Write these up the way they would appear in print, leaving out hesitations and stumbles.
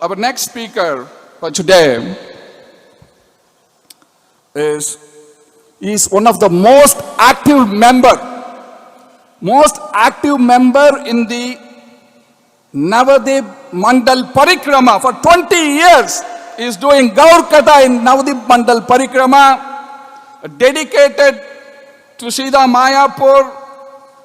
Our next speaker for today is one of the most active member in the Navadip Mandal Parikrama. For 20 years, he is doing Gaur Katha in Navadip Mandal Parikrama, dedicated to Sridhar Mayapur,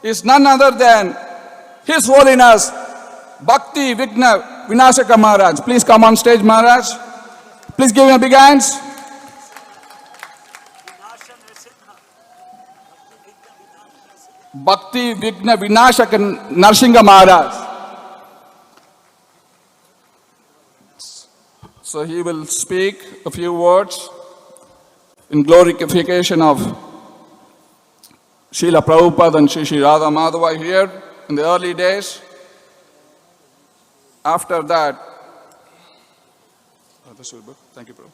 is none other than His Holiness Bhakti Vigna Vinashaka Maharaj. Please come on stage, Maharaj. Please give him a big hands. Bhakti Vigna Vinashaka Narasimha Maharaja. So he will speak a few words in glorification of Srila Prabhupada and Sri Radha Madhava here in the early days. After that, thank you, Prabhu.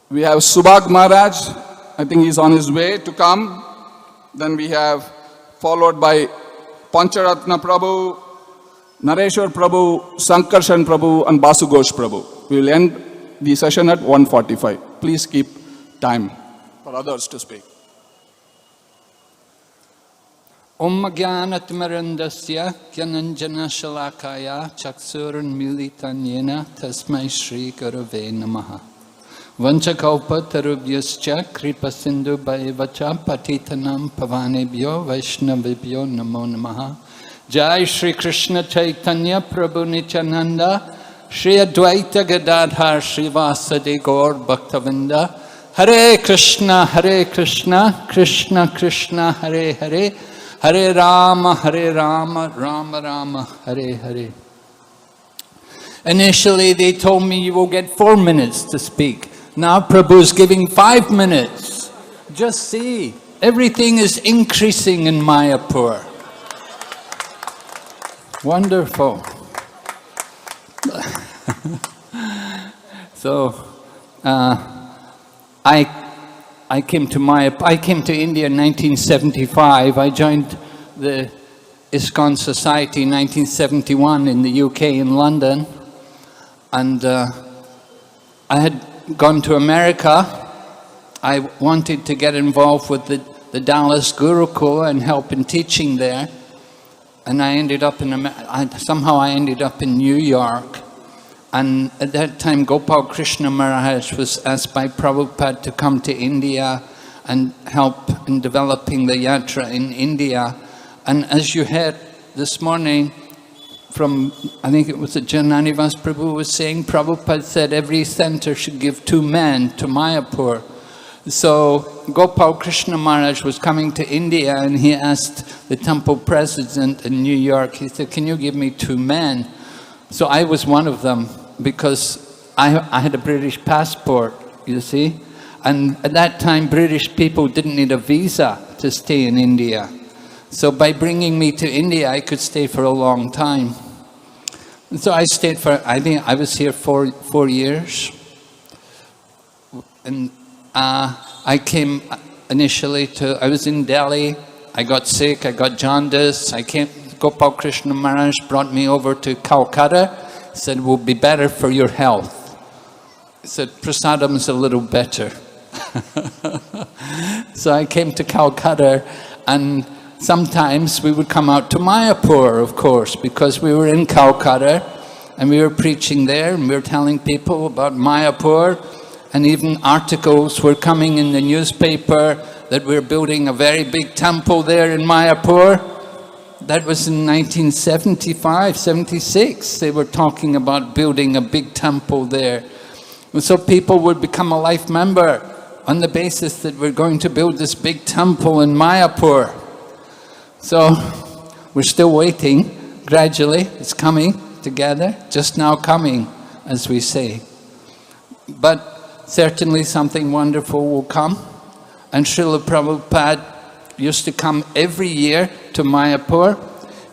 We have Subhag Maharaj. I think he's on his way to come. Then we have followed by Pancharatna Prabhu, Nareshwar Prabhu, Sankarshan Prabhu and Basu Ghosh Prabhu. We will end the session at 1:45. Please keep time for others to speak. Om Jnanatmarandasya Gyananjana Shalakaya Chaksurun Militanyena Tasmai Shri Gurave Namaha Vanchakalpa Tarubhyascha Kripa Sindhu Bhaivacha Patitanam Pavanebhyo Vaishnavibhyo Namo Namaha Jai Shri Krishna Chaitanya Prabhu Nityananda Shri Advaita Gadadhar Srivasadi Gaur Bhaktavinda Hare Krishna Krishna Krishna Hare Hare Hare Rama, Rama Rama, Hare Hare. Initially, they told me you will get 4 minutes to speak. Now Prabhu is giving 5 minutes. Just see, everything is increasing in Mayapur. Wonderful. So, I came to India in 1975. I joined the ISKCON Society in 1971 in the UK in London. And I had gone to America. I wanted to get involved with the Dallas Gurukul and help in teaching there. And I ended up somehow I ended up in New York. And at that time, Gopal Krishna Maharaj was asked by Prabhupada to come to India and help in developing the yatra in India. And as you heard this morning from, I think it was Jananivas Prabhu was saying, Prabhupada said every center should give 2 men to Mayapur. So Gopal Krishna Maharaj was coming to India and he asked the temple president in New York, he said, can you give me 2 men? So I was one of them, because I had a British passport, you see. And at that time, British people didn't need a visa to stay in India. So by bringing me to India, I could stay for a long time. And so I stayed for, I think I was here 4 years. And I came initially I was in Delhi. I got sick, I got jaundice. Gopal Krishna Maharaj brought me over to Calcutta. He said, it will be better for your health. He said, prasadam is a little better. So I came to Calcutta, and sometimes we would come out to Mayapur, of course, because we were in Calcutta, and we were preaching there, and we were telling people about Mayapur, and even articles were coming in the newspaper that we're building a very big temple there in Mayapur. That was in 1975, 76. They were talking about building a big temple there. And so people would become a life member on the basis that we're going to build this big temple in Mayapur. So we're still waiting. Gradually, it's coming together, just now coming, as we say. But certainly something wonderful will come. And Srila Prabhupada used to come every year to Mayapur.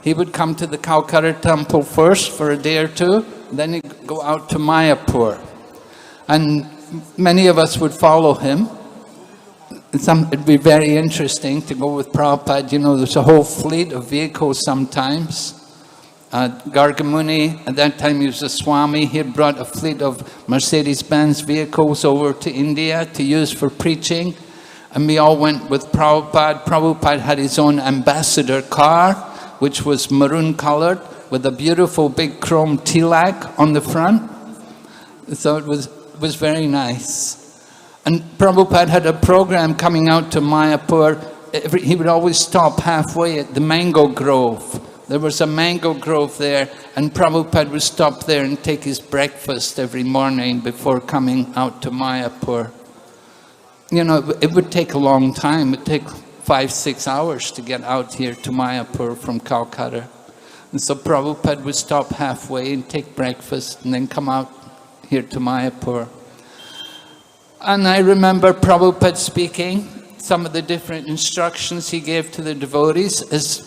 He would come to the Calcutta temple first for a day or 2, then he'd go out to Mayapur. And many of us would follow him. It'd be very interesting to go with Prabhupada. You know, there's a whole fleet of vehicles sometimes. Gargamuni, at that time he was a Swami. He had brought a fleet of Mercedes-Benz vehicles over to India to use for preaching. And we all went with Prabhupada. Prabhupada had his own ambassador car, which was maroon colored, with a beautiful big chrome tilak on the front. So it was very nice. And Prabhupada had a program coming out to Mayapur. He would always stop halfway at the mango grove. There was a mango grove there, and Prabhupada would stop there and take his breakfast every morning before coming out to Mayapur. You know, it would take a long time. It would take 5-6 hours to get out here to Mayapur from Calcutta. And so Prabhupada would stop halfway and take breakfast and then come out here to Mayapur. And I remember Prabhupada speaking some of the different instructions he gave to the devotees, as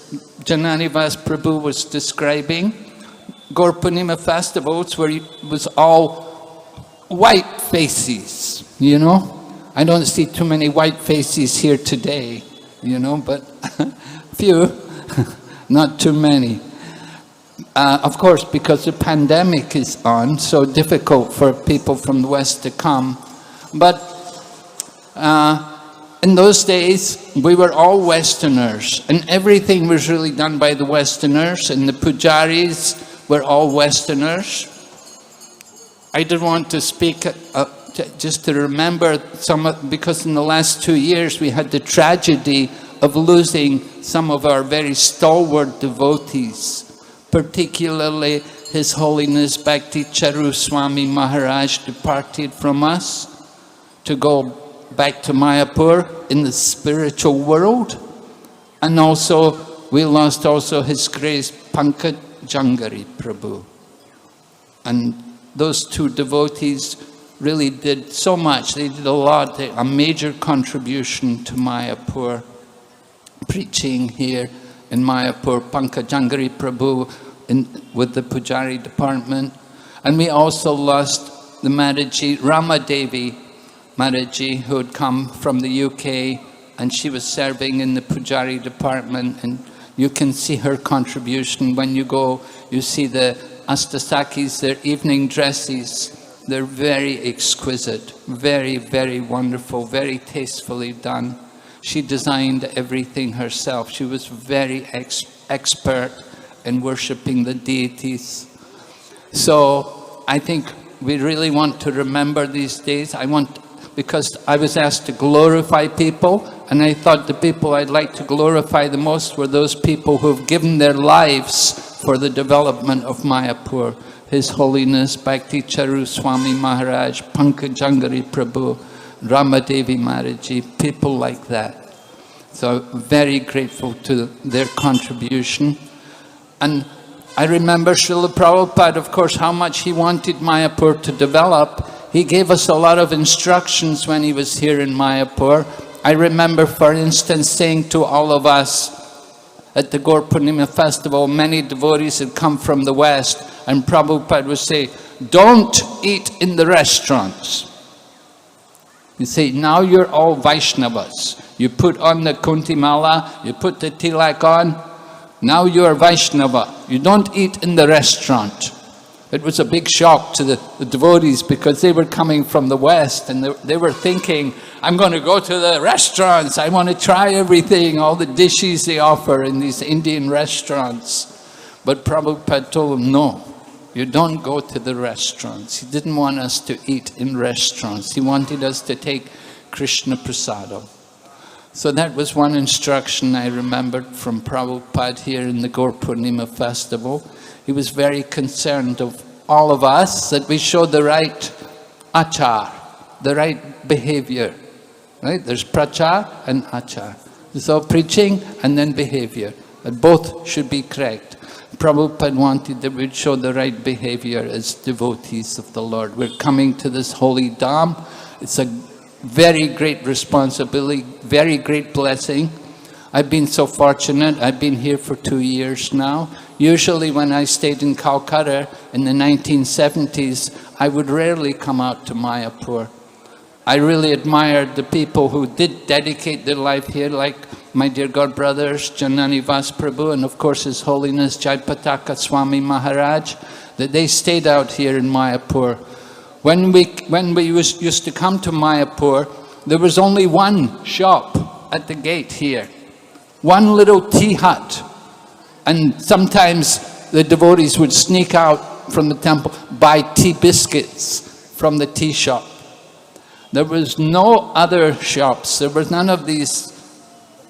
Jananivas Prabhu was describing. Gaur Purnima festivals where it was all white faces, you know. I don't see too many white faces here today, you know, but few, not too many. Of course, because the pandemic is on, so difficult for people from the West to come. But in those days, we were all Westerners, and everything was really done by the Westerners, and the pujaris were all Westerners. I didn't want to speak, just to remember because in the last 2 years we had the tragedy of losing some of our very stalwart devotees, particularly His Holiness Bhakti Charu Swami Maharaj departed from us to go back to Mayapur in the spiritual world. And also, we lost also His Grace Pankaj Jangari Prabhu. And those two devotees really did so much. They did a lot, a major contribution to Mayapur. Preaching here in Mayapur, Pankaj Jangari Prabhu with the Pujari department. And we also lost the Maharaji, Ramadevi Maharaji, who had come from the UK, and she was serving in the Pujari department, and you can see her contribution. When you go, you see the Astasakis, their evening dresses. They're very exquisite, very, very wonderful, very tastefully done. She designed everything herself. She was very expert in worshipping the deities. So I think we really want to remember these days. Because I was asked to glorify people, and I thought the people I'd like to glorify the most were those people who have given their lives for the development of Mayapur. His Holiness Bhakti Charu Swami Maharaj, Pankaj Jangari Prabhu, Ramadevi Maharaji, people like that. So very grateful to their contribution. And I remember Srila Prabhupada, of course, how much he wanted Mayapur to develop. He gave us a lot of instructions when he was here in Mayapur. I remember, for instance, saying to all of us at the Gaur Purnima festival, many devotees had come from the West, and Prabhupada would say, don't eat in the restaurants. He'd say, now you're all Vaishnavas. You put on the Kuntimala, you put the tilak on, now you're Vaishnava. You don't eat in the restaurant. It was a big shock to the devotees because they were coming from the West and they were thinking, I'm going to go to the restaurants, I want to try everything, all the dishes they offer in these Indian restaurants. But Prabhupada told them, no, you don't go to the restaurants. He didn't want us to eat in restaurants. He wanted us to take Krishna Prasadam. So that was one instruction I remembered from Prabhupada here in the Gaur Purnima festival. He was very concerned of all of us that we show the right achar, the right behavior. Right? There's prachar and achar. So preaching and then behavior. But both should be correct. Prabhupada wanted that we'd show the right behavior as devotees of the Lord. We're coming to this holy dham. It's a very great responsibility, very great blessing. I've been so fortunate. I've been here for 2 years now. Usually when I stayed in Calcutta in the 1970s, I would rarely come out to Mayapur. I really admired the people who did dedicate their life here, like my dear God brothers, Janani Vas Prabhu, and of course His Holiness Jayapataka Swami Maharaj, that they stayed out here in Mayapur. When we used to come to Mayapur, there was only one shop at the gate here, one little tea hut. And sometimes the devotees would sneak out from the temple, buy tea biscuits from the tea shop. There was no other shops. There was none of these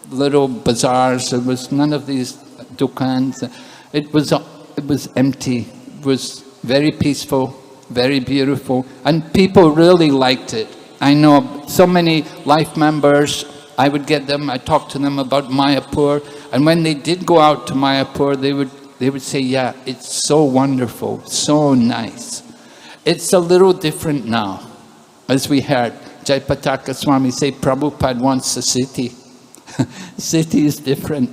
little bazaars. There was none of these dukans. It was empty. It was very peaceful, very beautiful, and people really liked it. I know so many life members, I would get them, I talked to them about Mayapur, and when they did go out to Mayapur, they would say, yeah, it's so wonderful, so nice. It's a little different now. As we heard, Jayapataka Swami say, Prabhupada wants a city. City is different.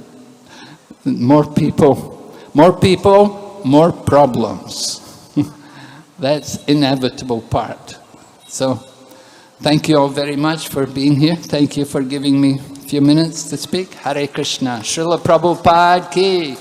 More people, more problems. That's inevitable part. So, thank you all very much for being here. Thank you for giving me a few minutes to speak. Hare Krishna. Srila Prabhupada ki.